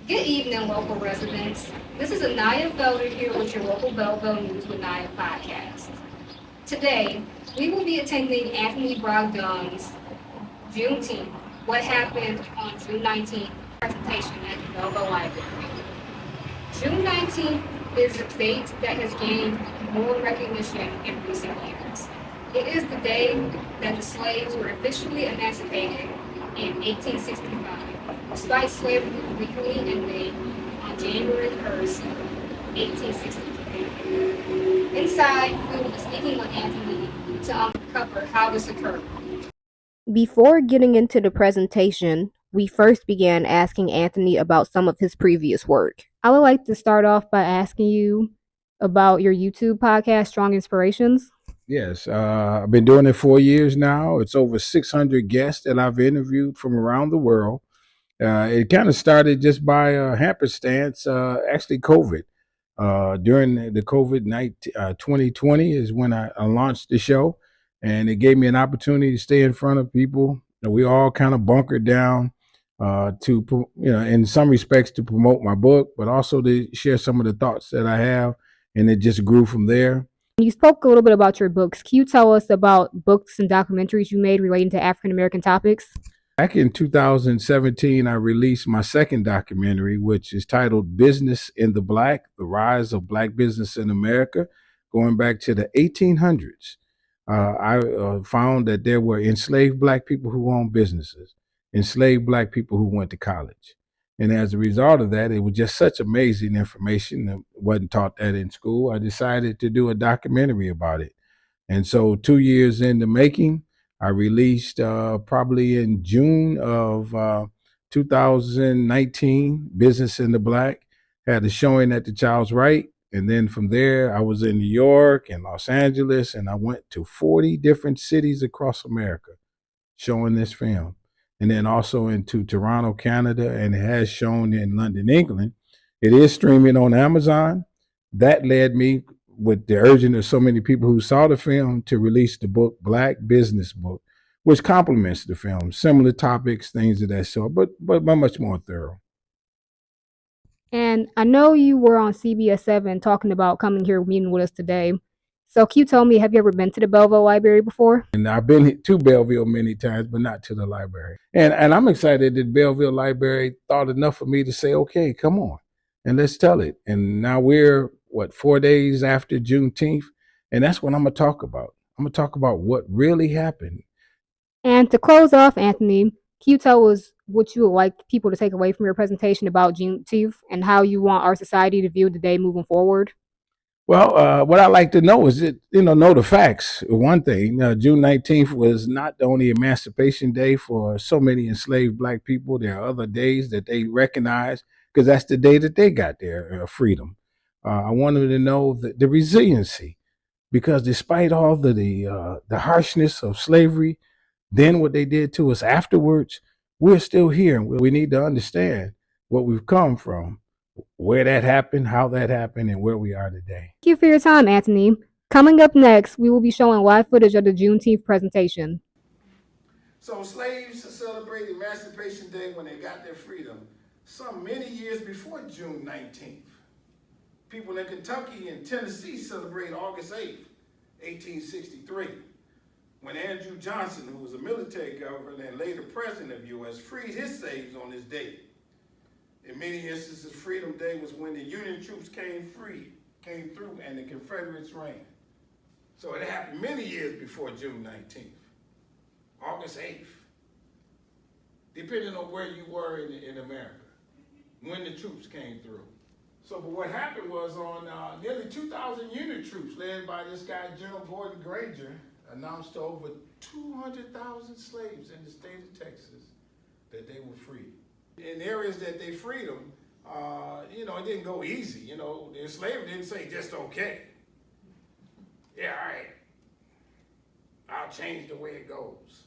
Good evening, local residents. This is Anaya Felder here with your local Belleville News with Naya podcast. Today, we will be attending Anthony Brogdon's Juneteenth, What Happened on June 19th presentation at the Belleville Library. June 19th is a date that has gained more recognition in recent years. It is the day that the slaves were officially emancipated in 1865, despite slavery legally ending on January 1st, 1863. Inside, we will be speaking with Anthony to uncover how this occurred. Before getting into the presentation, we first began asking Anthony about some of his previous work. I would like to start off by asking you about your YouTube podcast, Strong Inspirations. Yes, I've been doing it 4 years now. It's over 600 guests that I've interviewed from around the world. It kind of started just by happenstance, actually COVID. During the COVID night 2020 is when I launched the show, and it gave me an opportunity to stay in front of people. We all kind of bunkered down in some respects, to promote my book, but also to share some of the thoughts that I have, and it just grew from there. You spoke a little bit about your books. Can you tell us about books and documentaries you made relating to African American topics? Back in 2017, I released my second documentary, which is titled Business in the Black: The Rise of Black Business in America, going back to the 1800s. I found that there were enslaved Black people who owned businesses, enslaved Black people who went to college. And as a result of that, it was just such amazing information that wasn't taught that in school. I decided to do a documentary about it. And so, 2 years in the making, I released probably in June of 2019, Business in the Black. Had a showing at the Child's Right. And then from there, I was in New York and Los Angeles, and I went to 40 different cities across America showing this film. And then also into Toronto, Canada, and it has shown in London, England. It is streaming on Amazon. That led me, with the urging of so many people who saw the film, to release the book, Black Business Book, which complements the film. Similar topics, things of that sort, but much more thorough. And I know you were on CBS 7 talking about coming here meeting with us today. So can you tell me, have you ever been to the Belleville Library before? And I've been to Belleville many times, but not to the library. And I'm excited that Belleville Library thought enough of me to say, okay, come on, and let's tell it. And now we're, what, 4 days after Juneteenth, and that's what I'm gonna talk about. I'm gonna talk about what really happened. And to close off, Anthony, can you tell us what you would like people to take away from your presentation about Juneteenth and how you want our society to view the day moving forward? Well, what I like to know is that, know the facts. One thing, June 19th was not the only Emancipation Day for so many enslaved Black people. There are other days that they recognize, because that's the day that they got their freedom. I want them to know the resiliency, because despite all the harshness of slavery, then what they did to us afterwards, we're still here. And we need to understand what we've come from, where that happened, how that happened, and where we are today. Thank you for your time, Anthony. Coming up next, we will be showing live footage of the Juneteenth presentation. So slaves celebrate Emancipation Day when they got their freedom some many years before June 19th. People in Kentucky and Tennessee celebrate August 8th, 1863, when Andrew Johnson, who was a military governor and later president of the U.S., freed his slaves on this day. In many instances, Freedom Day was when the Union troops came through, and the Confederates ran. So it happened many years before June 19th. August 8th, depending on where you were in America, when the troops came through. So, but what happened was, on nearly 2,000 Union troops led by this guy, General Gordon Granger, announced to over 200,000 slaves in the state of Texas that they were free. In areas that they freed them, it didn't go easy. The enslaver didn't say just okay. Yeah, all right, I'll change the way it goes.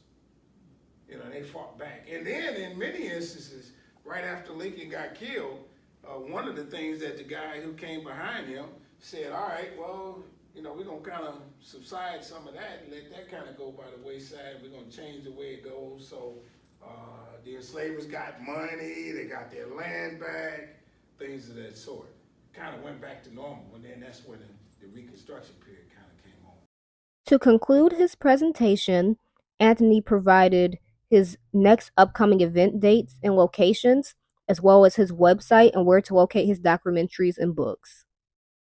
They fought back. And then in many instances, right after Lincoln got killed, one of the things that the guy who came behind him said, all right, well, we're going to kind of subside some of that and let that kind of go by the wayside. We're going to change the way it goes. So The enslavers got money, they got their land back, things of that sort. Kind of went back to normal, and then that's when the Reconstruction period kind of came on. To conclude his presentation, Anthony provided his next upcoming event dates and locations, as well as his website and where to locate his documentaries and books.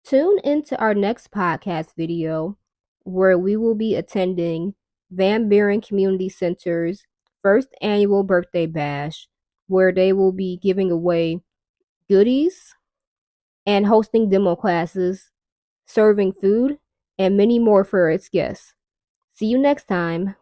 Tune into our next podcast video, where we will be attending Van Buren Community Center's first annual birthday bash, where they will be giving away goodies and hosting demo classes, serving food, and many more for its guests. See you next time.